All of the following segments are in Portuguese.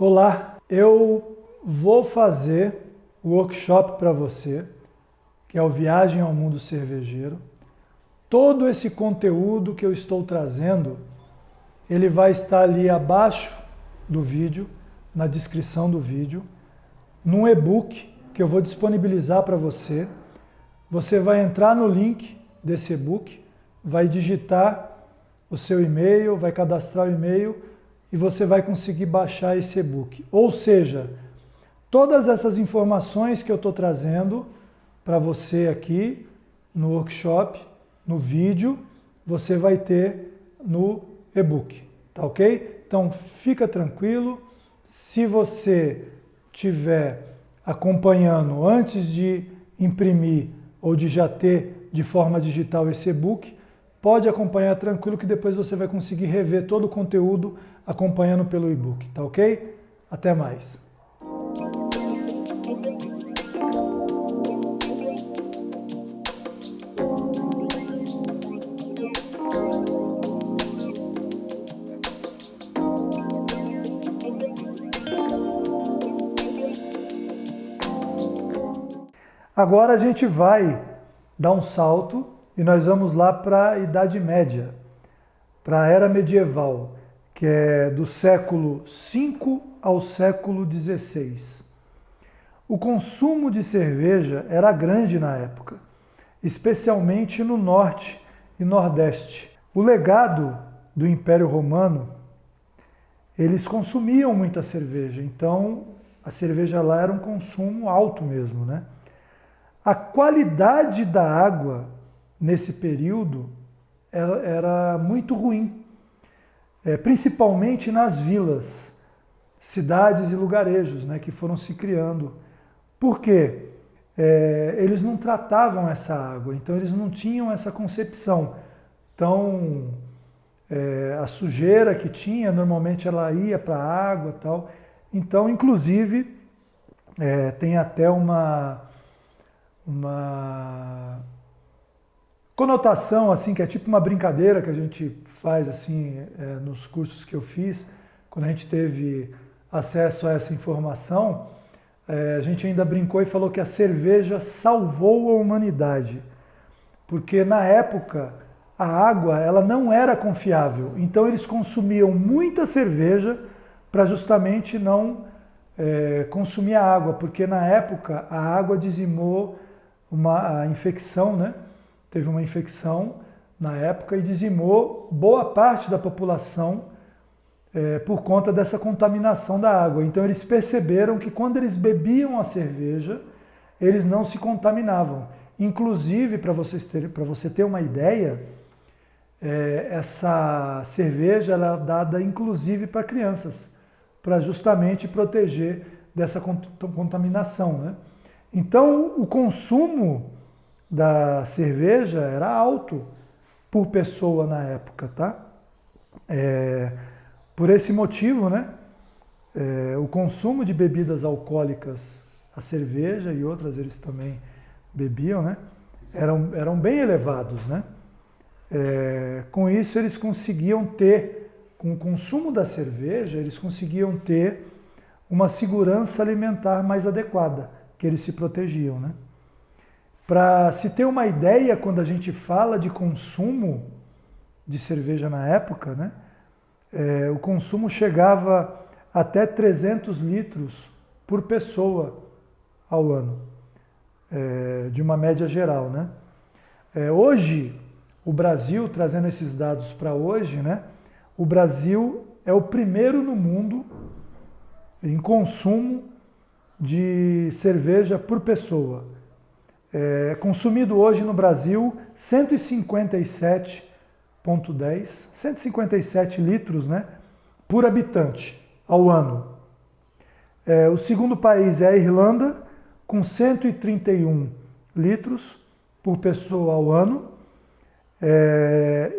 Olá, eu vou fazer o workshop para você, que é o Viagem ao Mundo Cervejeiro. Todo esse conteúdo que eu estou trazendo, ele vai estar ali abaixo do vídeo, na descrição do vídeo, num e-book que eu vou disponibilizar para você. Você vai entrar no link desse e-book, vai digitar o seu e-mail, vai cadastrar o e-mail e você vai conseguir baixar esse e-book. Ou seja, todas essas informações que eu estou trazendo para você aqui no workshop, no vídeo, você vai ter no e-book, tá ok? Então fica tranquilo, se você estiver acompanhando antes de imprimir ou de já ter de forma digital esse e-book, pode acompanhar tranquilo que depois você vai conseguir rever todo o conteúdo acompanhando pelo e-book, tá ok? Até mais! Agora a gente vai dar um salto e nós vamos lá para a Idade Média, para a Era Medieval, que é do século V ao século XVI. O consumo de cerveja era grande na época, especialmente no norte e nordeste. O legado do Império Romano, eles consumiam muita cerveja, então a cerveja lá era um consumo alto mesmo, né? A qualidade da água nesse período era muito ruim, principalmente nas vilas, cidades e lugarejos, né, que foram se criando. Por quê? Eles não tratavam essa água, então eles não tinham essa concepção. Então, a sujeira que tinha, normalmente ela ia para a água e tal. Então, inclusive, tem até uma conotação assim, que é tipo uma brincadeira que a gente faz assim nos cursos que eu fiz, quando a gente teve acesso a essa informação, a gente ainda brincou e falou que a cerveja salvou a humanidade, porque na época a água ela não era confiável, então eles consumiam muita cerveja para justamente não consumir a água, porque na época a água dizimou a infecção, né? Teve uma infecção na época e dizimou boa parte da população por conta dessa contaminação da água. Então eles perceberam que quando eles bebiam a cerveja, eles não se contaminavam. Inclusive, para você ter uma ideia, essa cerveja ela é dada inclusive para crianças, para justamente proteger dessa contaminação, né? Então, o consumo da cerveja era alto por pessoa na época, tá? Por esse motivo, né? O consumo de bebidas alcoólicas, a cerveja e outras eles também bebiam, né? Eram bem elevados, né? Com isso eles conseguiam ter, com o consumo da cerveja, eles conseguiam ter uma segurança alimentar mais adequada, que eles se protegiam, né? Para se ter uma ideia, quando a gente fala de consumo de cerveja na época, né? O consumo chegava até 300 litros por pessoa ao ano, de uma média geral, né? Hoje, o Brasil, trazendo esses dados para hoje, né? O Brasil é o primeiro no mundo em consumo de cerveja por pessoa. Consumido hoje no Brasil 157 litros, né, por habitante ao ano. O segundo país é a Irlanda, com 131 litros por pessoa ao ano.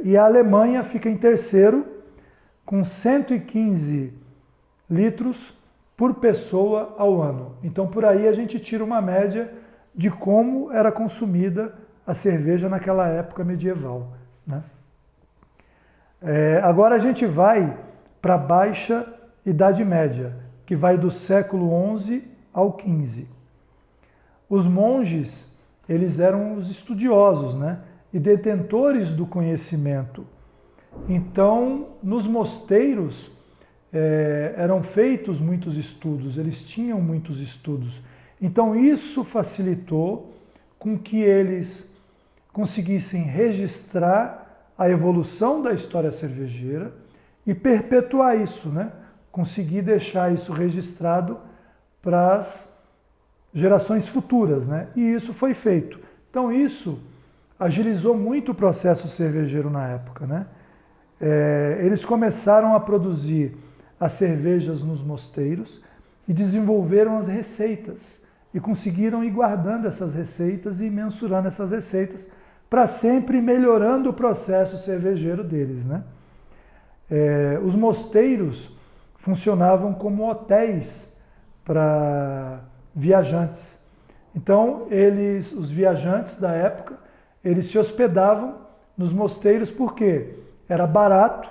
E a Alemanha fica em terceiro, com 115 litros por pessoa ao ano. Então, por aí a gente tira uma média de como era consumida a cerveja naquela época medieval, né? Agora a gente vai para a Baixa Idade Média, que que vai do século XI ao XV. Os monges, eles eram os estudiosos, né? E detentores do conhecimento. Então, nos mosteiros eram feitos muitos estudos, eles tinham muitos estudos. Então, isso facilitou com que eles conseguissem registrar a evolução da história cervejeira e perpetuar isso, né? Conseguir deixar isso registrado para as gerações futuras, né? E isso foi feito. Então, isso agilizou muito o processo cervejeiro na época, né? Eles começaram a produzir as cervejas nos mosteiros e desenvolveram as receitas e conseguiram ir guardando essas receitas e mensurando essas receitas para sempre melhorando o processo cervejeiro deles, né? Os mosteiros funcionavam como hotéis para viajantes. Então, os viajantes da época, eles se hospedavam nos mosteiros porque era barato,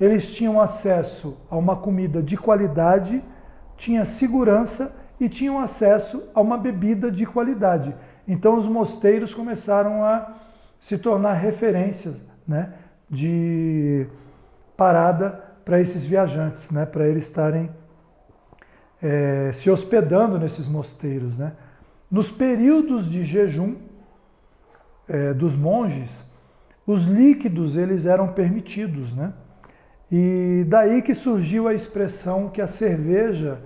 eles tinham acesso a uma comida de qualidade, tinha segurança e tinham acesso a uma bebida de qualidade. Então, os mosteiros começaram a se tornar referências, né, de parada para esses viajantes, né, para eles estarem se hospedando nesses mosteiros, né. Nos períodos de jejum dos monges, os líquidos eles eram permitidos, né. E daí que surgiu a expressão que a cerveja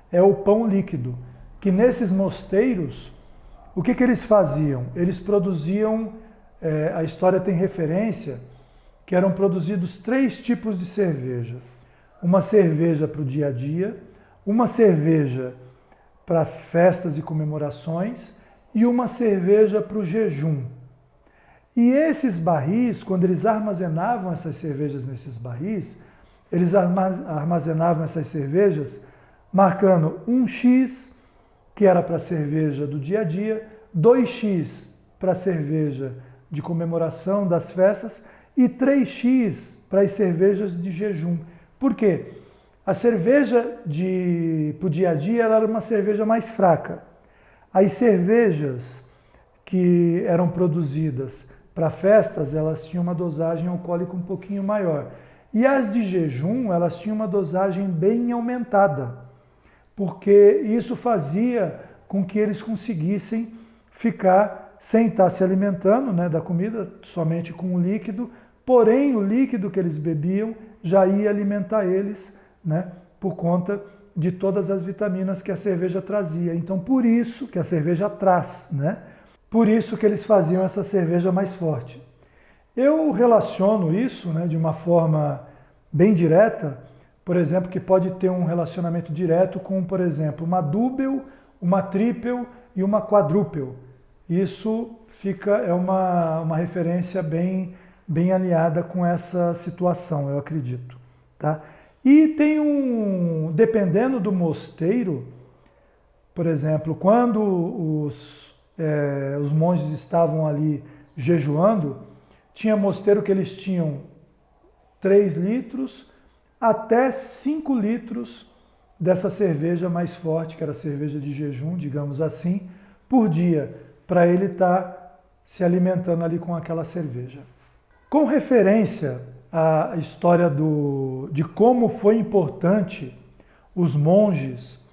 é o pão líquido, que nesses mosteiros, o que eles faziam? Eles produziam, a história tem referência, que eram produzidos 3 tipos de cerveja. Uma cerveja para o dia a dia, uma cerveja para festas e comemorações e uma cerveja para o jejum. E esses barris, quando eles armazenavam essas cervejas nesses barris, eles armazenavam essas cervejas marcando 1x, que era para a cerveja do dia a dia, 2x para a cerveja de comemoração das festas e 3x para as cervejas de jejum. Por quê? A cerveja para o dia a dia era uma cerveja mais fraca. As cervejas que eram produzidas para festas, elas tinham uma dosagem alcoólica um pouquinho maior. E as de jejum, elas tinham uma dosagem bem aumentada, porque isso fazia com que eles conseguissem ficar sem estar se alimentando, né, da comida, somente com o líquido, porém o líquido que eles bebiam já ia alimentar eles, né, por conta de todas as vitaminas que a cerveja trazia. Então, por isso que a cerveja traz, né? Por isso que eles faziam essa cerveja mais forte. Eu relaciono isso, né, de uma forma bem direta, por exemplo, que pode ter um relacionamento direto com, por exemplo, uma double, uma triple e uma quadruple. Isso é uma referência bem alinhada com essa situação, eu acredito, tá? E tem dependendo do mosteiro, por exemplo, quando os monges estavam ali jejuando, tinha mosteiro que eles tinham 3 litros até 5 litros dessa cerveja mais forte, que era a cerveja de jejum, digamos assim, por dia, para ele estar se alimentando ali com aquela cerveja. Com referência à história de como foi importante os monges,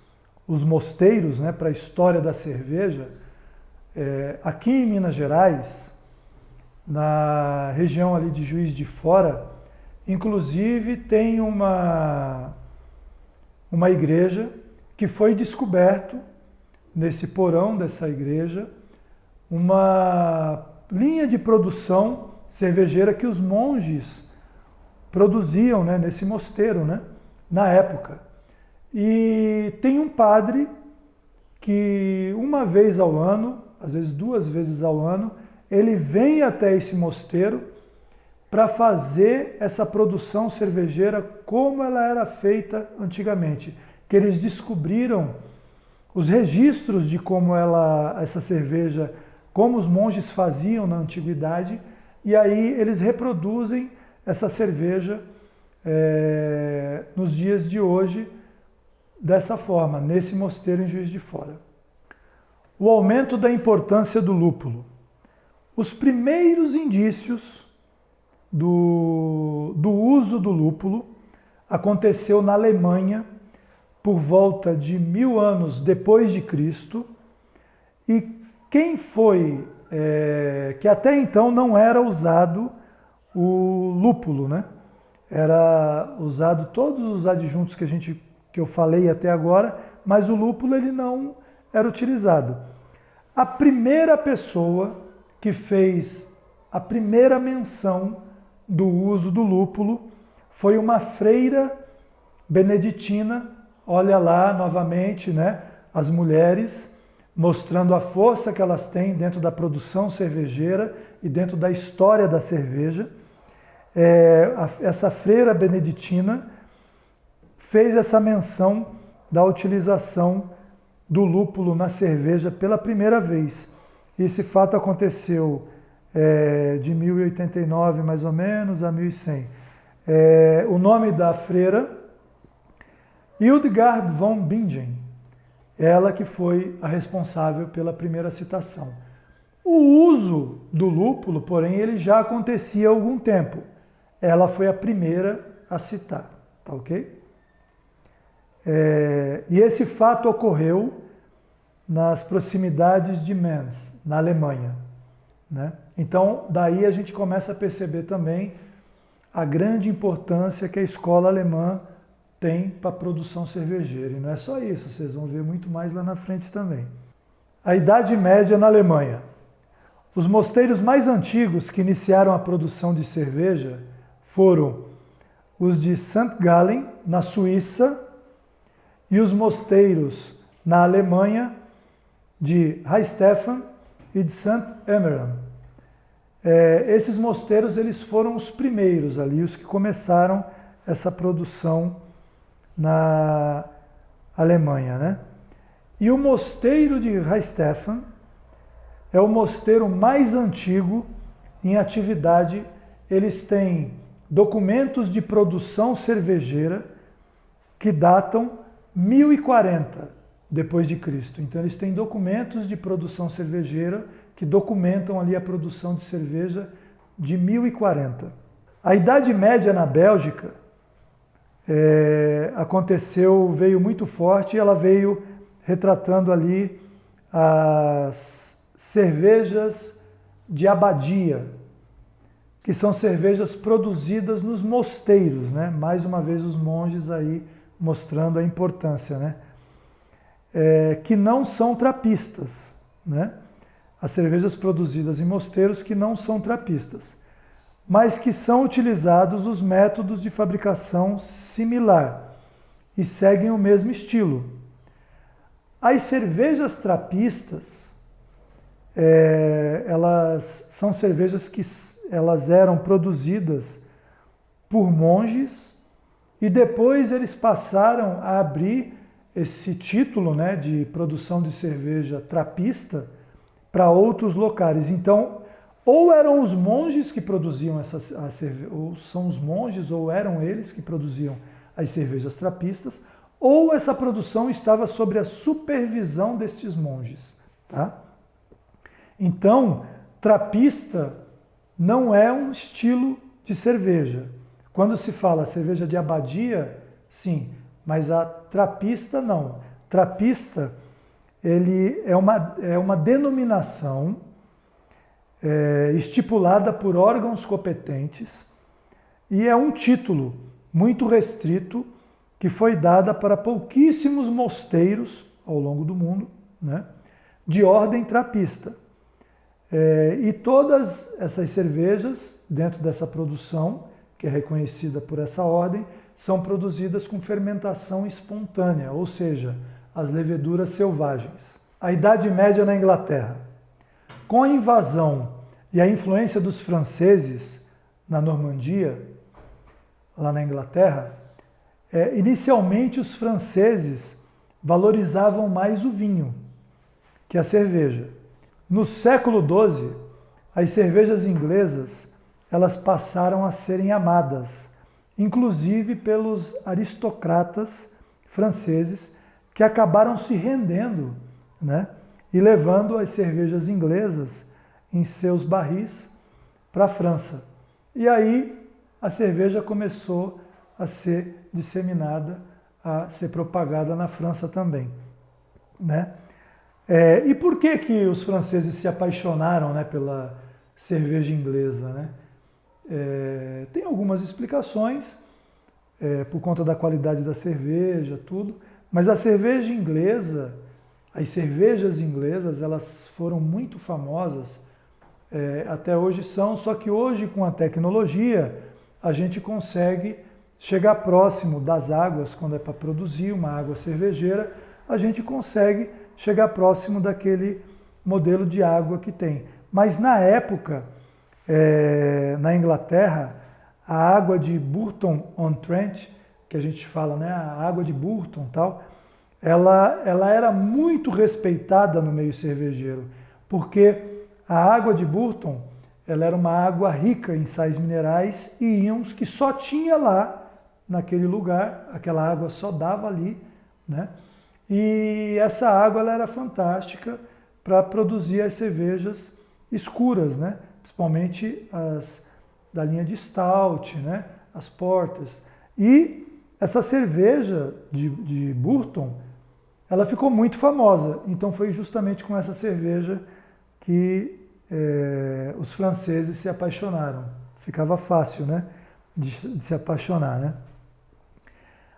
os mosteiros, né, para a história da cerveja, aqui em Minas Gerais, na região ali de Juiz de Fora, inclusive tem uma igreja que foi descoberto nesse porão dessa igreja uma linha de produção cervejeira que os monges produziam, né, nesse mosteiro, né, na época. E tem um padre que uma vez ao ano, às vezes 2 vezes ao ano, ele vem até esse mosteiro para fazer essa produção cervejeira como ela era feita antigamente. Que eles descobriram os registros de como essa cerveja, como os monges faziam na antiguidade, e aí eles reproduzem essa cerveja nos dias de hoje, dessa forma, nesse mosteiro em Juiz de Fora. O aumento da importância do lúpulo. Os primeiros indícios do uso do lúpulo aconteceu na Alemanha por volta de 1000 anos depois de Cristo, e quem foi, que até então não era usado o lúpulo, né? Era usado todos os adjuntos que eu falei até agora, mas o lúpulo ele não era utilizado. A primeira pessoa que fez a primeira menção do uso do lúpulo foi uma freira beneditina. Olha lá novamente, né, as mulheres mostrando a força que elas têm dentro da produção cervejeira e dentro da história da cerveja. Essa freira beneditina fez essa menção da utilização do lúpulo na cerveja pela primeira vez. Esse fato aconteceu de 1089 mais ou menos a 1100. O nome da freira, Hildegard von Bingen, ela que foi a responsável pela primeira citação. O uso do lúpulo, porém, ele já acontecia há algum tempo. Ela foi a primeira a citar, tá ok? E esse fato ocorreu nas proximidades de Mainz, na Alemanha, né? Então, daí a gente começa a perceber também a grande importância que a escola alemã tem para a produção cervejeira. E não é só isso, vocês vão ver muito mais lá na frente também. A Idade Média na Alemanha. Os mosteiros mais antigos que iniciaram a produção de cerveja foram os de St. Gallen, na Suíça, e os mosteiros na Alemanha de Rheinstephan e de St. Emmeram. Esses mosteiros eles foram os primeiros ali, os que começaram essa produção na Alemanha, né? E o mosteiro de Rheinstephan é o mosteiro mais antigo em atividade. Eles têm documentos de produção cervejeira que datam 1040 depois de Cristo. Então eles têm documentos de produção cervejeira que documentam ali a produção de cerveja de 1040. A Idade Média na Bélgica veio muito forte, e ela veio retratando ali as cervejas de abadia, que são cervejas produzidas nos mosteiros, né? Mais uma vez os monges aí mostrando a importância, né? Que não são trapistas, né? As cervejas produzidas em mosteiros que não são trapistas, mas que são utilizados os métodos de fabricação similar e seguem o mesmo estilo. As cervejas trapistas, elas são cervejas que elas eram produzidas por monges e depois eles passaram a abrir esse título, né, de produção de cerveja trapista para outros locais. Então, ou eram os monges que produziam a cerveja, ou são os monges, ou eram eles que produziam as cervejas trapistas, ou essa produção estava sob a supervisão destes monges, tá? Então, trapista não é um estilo de cerveja. Quando se fala cerveja de abadia, sim, mas a trapista não. Trapista, ele é uma denominação estipulada por órgãos competentes e é um título muito restrito que foi dada para pouquíssimos mosteiros ao longo do mundo, né, de ordem trapista. E todas essas cervejas, dentro dessa produção, que é reconhecida por essa ordem, são produzidas com fermentação espontânea, ou seja, as leveduras selvagens. A Idade Média na Inglaterra. Com a invasão e a influência dos franceses na Normandia, lá na Inglaterra, inicialmente os franceses valorizavam mais o vinho que a cerveja. No século XII, as cervejas inglesas elas passaram a serem amadas, inclusive pelos aristocratas franceses que acabaram se rendendo, né, e levando as cervejas inglesas em seus barris para a França. E aí a cerveja começou a ser disseminada, a ser propagada na França também, né? E por que que os franceses se apaixonaram, né, pela cerveja inglesa, né? Tem algumas explicações, por conta da qualidade da cerveja, tudo, mas a cerveja inglesa, as cervejas inglesas, elas foram muito famosas, até hoje são, só que hoje com a tecnologia a gente consegue chegar próximo das águas, quando é para produzir uma água cervejeira, a gente consegue chegar próximo daquele modelo de água que tem. Mas na época, na Inglaterra, a água de Burton-on-Trent, que a gente fala, né, a água de Burton e tal, ela era muito respeitada no meio cervejeiro, porque a água de Burton, ela era uma água rica em sais minerais e íons que só tinha lá, naquele lugar, aquela água só dava ali, né? E essa água ela era fantástica para produzir as cervejas escuras, né? Principalmente as da linha de Stout, né? As porters. E essa cerveja de Burton, ela ficou muito famosa. Então foi justamente com essa cerveja que os franceses se apaixonaram. Ficava fácil, né, de se apaixonar, né?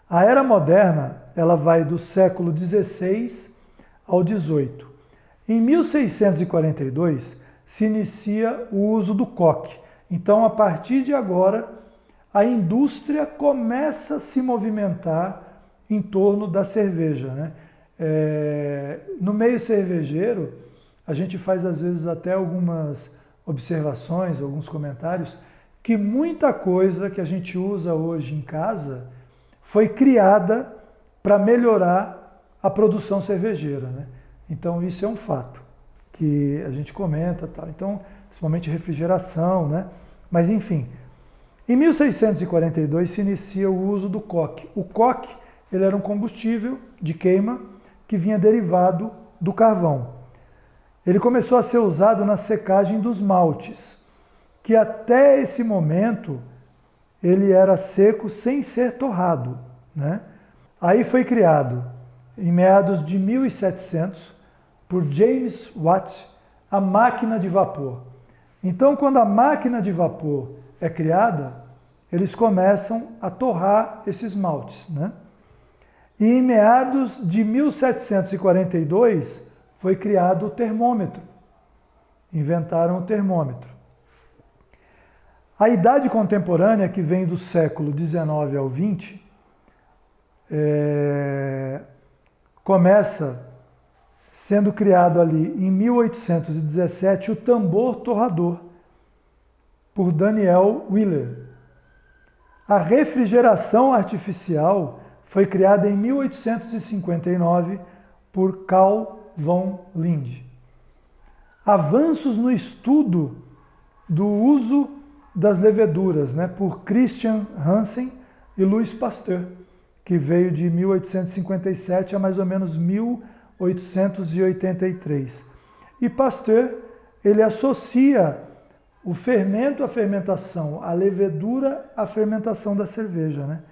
A era moderna, ela vai do século XVI ao XVIII. Em 1642 se inicia o uso do coque. Então, a partir de agora, a indústria começa a se movimentar em torno da cerveja, né? No meio cervejeiro, a gente faz às vezes até algumas observações, alguns comentários, que muita coisa que a gente usa hoje em casa foi criada para melhorar a produção cervejeira, né? Então isso é um fato que a gente comenta, tá? Então, principalmente refrigeração, né? Mas enfim, em 1642 se inicia o uso do coque. O coque, ele era um combustível de queima que vinha derivado do carvão. Ele começou a ser usado na secagem dos maltes, que até esse momento ele era seco sem ser torrado, né? Aí foi criado, em meados de 1700, por James Watt, a máquina de vapor. Então, quando a máquina de vapor é criada, eles começam a torrar esses maltes, né? E em meados de 1742 foi criado o termômetro. Inventaram o termômetro. A idade contemporânea, que vem do século XIX ao XX, começa sendo criado ali em 1817 o tambor torrador, por Daniel Wheeler. A refrigeração artificial foi criada em 1859 por Carl von Linde. Avanços no estudo do uso das leveduras, né, por Christian Hansen e Louis Pasteur, que veio de 1857 a mais ou menos 1883. E Pasteur, ele associa o fermento à fermentação, a levedura à fermentação da cerveja, né?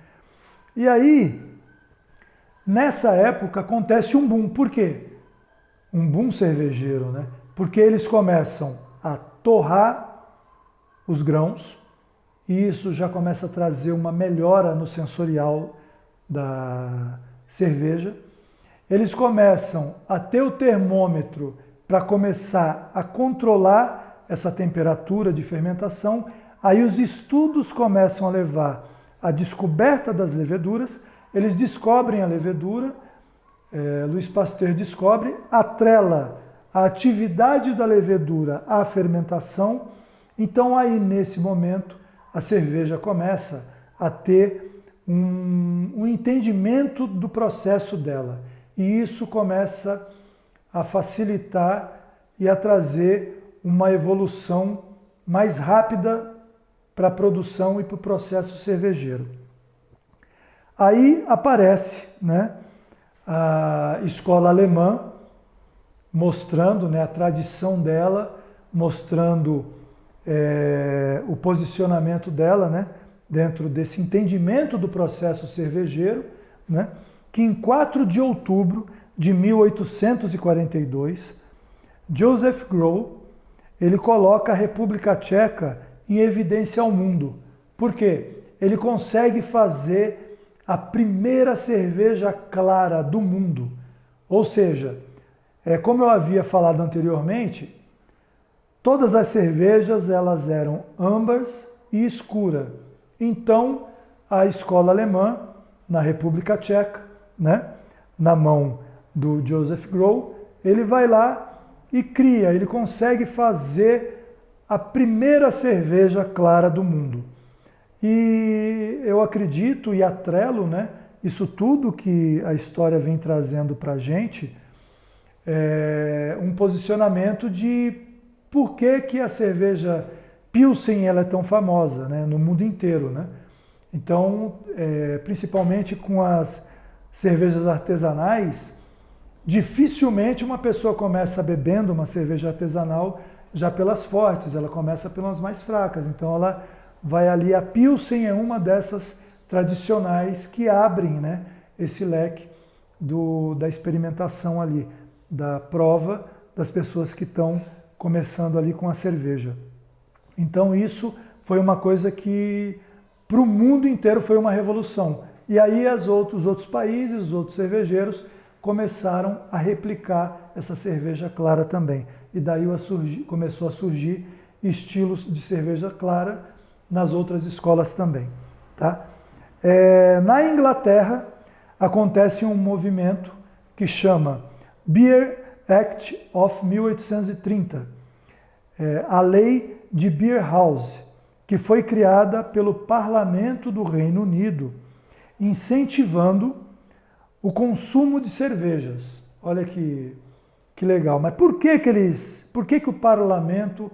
E aí, nessa época, acontece um boom. Por quê? Um boom cervejeiro, né? Porque eles começam a torrar os grãos, e isso já começa a trazer uma melhora no sensorial da cerveja. Eles começam a ter o termômetro para começar a controlar essa temperatura de fermentação. Aí os estudos começam a levar à descoberta das leveduras. Eles descobrem a levedura, Louis Pasteur descobre, atrela a atividade da levedura à fermentação. Então aí nesse momento a cerveja começa a ter um entendimento do processo dela. E isso começa a facilitar e a trazer uma evolução mais rápida para a produção e para o processo cervejeiro. Aí aparece, né, a escola alemã, mostrando, né, a tradição dela, mostrando o posicionamento dela, né, dentro desse entendimento do processo cervejeiro, né, que em 4 de outubro de 1842, Joseph Grohl, ele coloca a República Tcheca em evidência ao mundo. Por quê? Ele consegue fazer a primeira cerveja clara do mundo. Ou seja, como eu havia falado anteriormente, todas as cervejas elas eram âmbares e escura. Então, a escola alemã, na República Tcheca, né, na mão do Joseph Grohl, ele vai lá e cria, ele consegue fazer a primeira cerveja clara do mundo. E eu acredito e atrelo, né, isso tudo que a história vem trazendo para a gente, um posicionamento de por que a cerveja Pilsen ela é tão famosa, né, no mundo inteiro, né? Então, principalmente com as cervejas artesanais, dificilmente uma pessoa começa bebendo uma cerveja artesanal já pelas fortes, ela começa pelas mais fracas. Então ela vai ali, a Pilsen é uma dessas tradicionais que abrem, né, esse leque da experimentação ali, da prova das pessoas que estão começando ali com a cerveja. Então isso foi uma coisa que para o mundo inteiro foi uma revolução. E aí os outros países, os outros cervejeiros começaram a replicar essa cerveja clara também. E daí começou a surgir estilos de cerveja clara nas outras escolas também. Tá? Na Inglaterra acontece um movimento que chama Beer Act of 1830, a Lei de Beer House, que foi criada pelo Parlamento do Reino Unido, incentivando o consumo de cervejas. Olha que legal. Mas por que o parlamento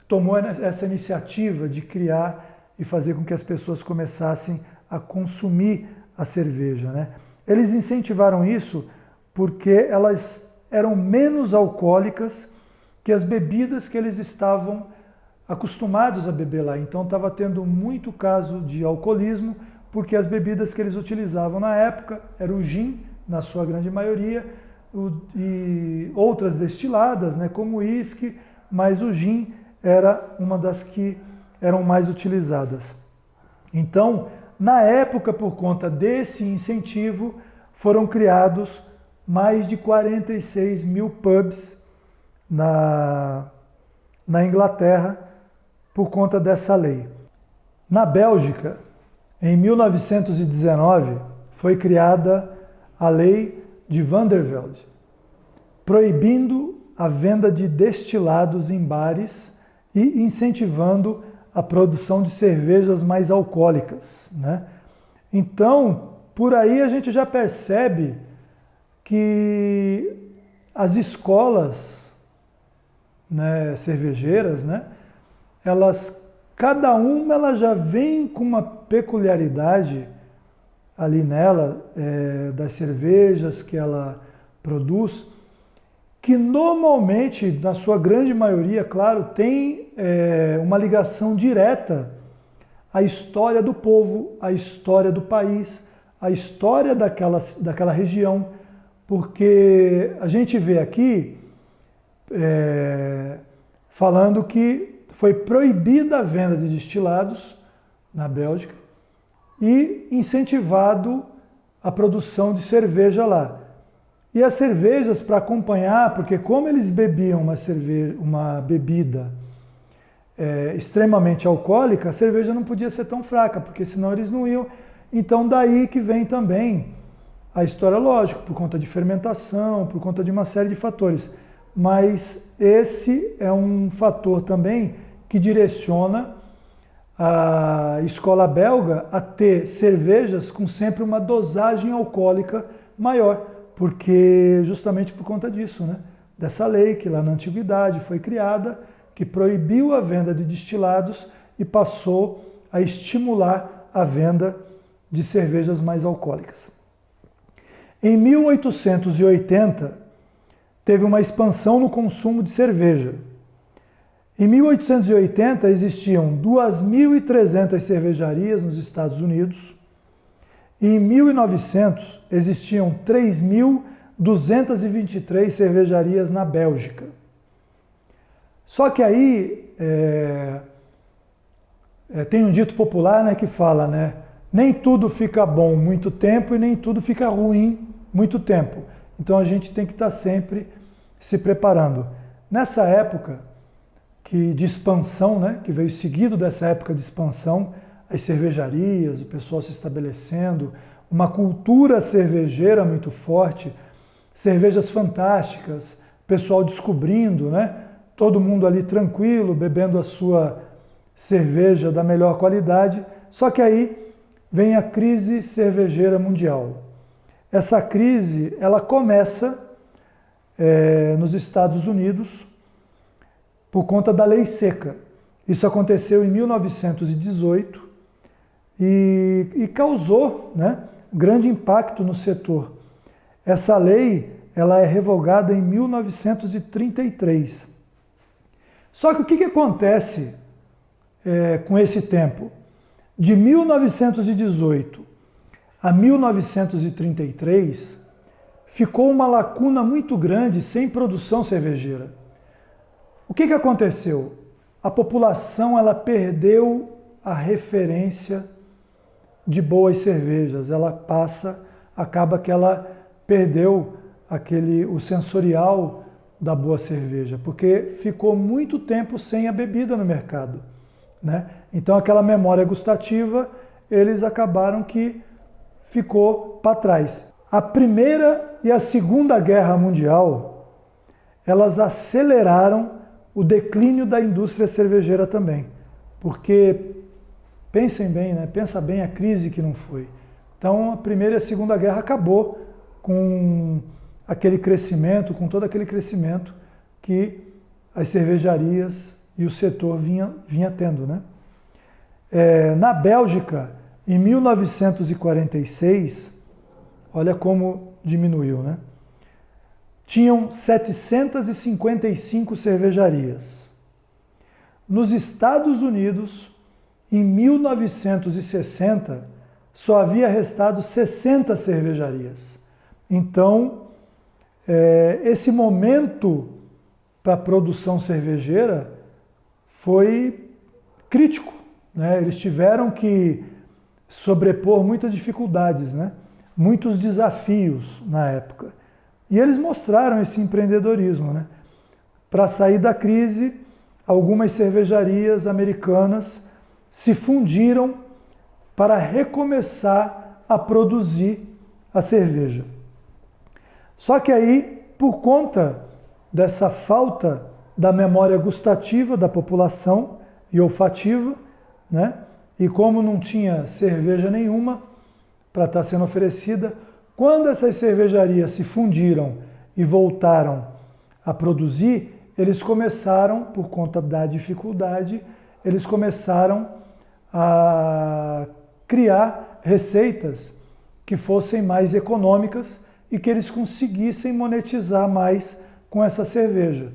tomou essa iniciativa de criar e fazer com que as pessoas começassem a consumir a cerveja, né? Eles incentivaram isso porque elas eram menos alcoólicas que as bebidas que eles estavam acostumados a beber lá. Então estava tendo muito caso de alcoolismo, porque as bebidas que eles utilizavam na época eram o gin, na sua grande maioria, e outras destiladas, né, como o uísque, mas o gin era uma das que eram mais utilizadas. Então, na época, por conta desse incentivo, foram criados mais de 46 mil pubs na Inglaterra por conta dessa lei. Na Bélgica, em 1919, foi criada a Lei de Van der Velde, proibindo a venda de destilados em bares e incentivando a produção de cervejas mais alcoólicas, né? Então, por aí a gente já percebe que as escolas, né, cervejeiras, né, cada uma ela já vem com uma peculiaridade ali nela, das cervejas que ela produz, que normalmente, na sua grande maioria, claro, tem uma ligação direta à história do povo, à história do país, à história daquela região, porque a gente vê aqui falando que foi proibida a venda de destilados na Bélgica e incentivado a produção de cerveja lá. E as cervejas para acompanhar, porque como eles bebiam uma bebida extremamente alcoólica, a cerveja não podia ser tão fraca, porque senão eles não iam. Então daí que vem também a história, lógico, por conta de fermentação, por conta de uma série de fatores. Mas esse é um fator também que direciona a escola belga a ter cervejas com sempre uma dosagem alcoólica maior, porque justamente por conta disso, né? Dessa lei que lá na antiguidade foi criada, que proibiu a venda de destilados e passou a estimular a venda de cervejas mais alcoólicas. Em 1880, teve uma expansão no consumo de cerveja. Em 1880, existiam 2.300 cervejarias nos Estados Unidos. E em 1900, existiam 3.223 cervejarias na Bélgica. Só que aí tem um dito popular, né, que fala, né, nem tudo fica bom muito tempo e nem tudo fica ruim muito tempo. Então a gente tem que estar sempre se preparando. Nessa época de expansão, né, que veio seguido dessa época de expansão, as cervejarias, o pessoal se estabelecendo, uma cultura cervejeira muito forte, cervejas fantásticas, pessoal descobrindo, né? Todo mundo ali tranquilo, bebendo a sua cerveja da melhor qualidade. Só que aí vem a crise cervejeira mundial. Essa crise, ela começa nos Estados Unidos por conta da lei seca. Isso aconteceu em 1918 e causou, né, grande impacto no setor. Essa lei, ela é revogada em 1933. Só que o que acontece com esse tempo? De 1918 a 1933, ficou uma lacuna muito grande sem produção cervejeira. O que aconteceu? A população ela perdeu a referência de boas cervejas. Ela acaba que ela perdeu o sensorial da boa cerveja, porque ficou muito tempo sem a bebida no mercado, né? Então aquela memória gustativa, eles acabaram que ficou para trás. A Primeira e a Segunda Guerra Mundial, elas aceleraram o declínio da indústria cervejeira também, porque pensem bem, né? Pensa bem a crise que não foi. Então a Primeira e a Segunda Guerra acabou com aquele crescimento, com todo aquele crescimento que as cervejarias e o setor vinha tendo, né? Na Bélgica, em 1946, olha como diminuiu, né? Tinham 755 cervejarias. Nos Estados Unidos, em 1960, só havia restado 60 cervejarias. Então, esse momento para a produção cervejeira foi crítico, né? Eles tiveram que sobrepor muitas dificuldades, né? Muitos desafios na época. E eles mostraram esse empreendedorismo, né? Para sair da crise, algumas cervejarias americanas se fundiram para recomeçar a produzir a cerveja. Só que aí, por conta dessa falta da memória gustativa da população e olfativa, né? E como não tinha cerveja nenhuma para estar sendo oferecida, quando essas cervejarias se fundiram e voltaram a produzir, eles começaram, por conta da dificuldade, eles começaram a criar receitas que fossem mais econômicas e que eles conseguissem monetizar mais com essa cerveja,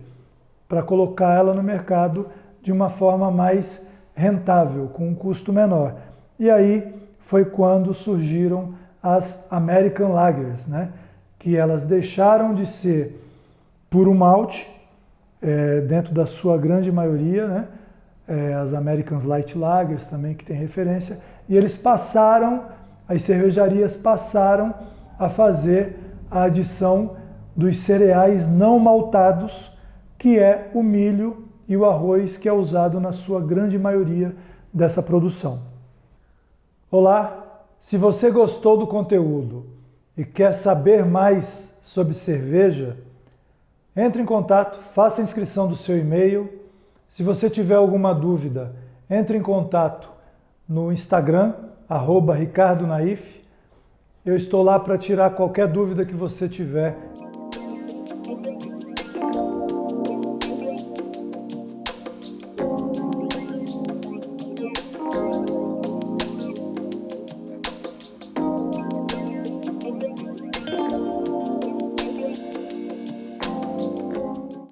para colocar ela no mercado de uma forma mais rentável, com um custo menor. E aí foi quando surgiram as American Lagers, né? Que elas deixaram de ser puro malte, dentro da sua grande maioria, né? As American Light Lagers também, que tem referência, e as cervejarias passaram a fazer a adição dos cereais não maltados, que é o milho e o arroz, que é usado na sua grande maioria dessa produção. Olá! Se você gostou do conteúdo e quer saber mais sobre cerveja, entre em contato, faça a inscrição do seu e-mail. Se você tiver alguma dúvida, entre em contato no Instagram, @RicardoNaif. Eu estou lá para tirar qualquer dúvida que você tiver.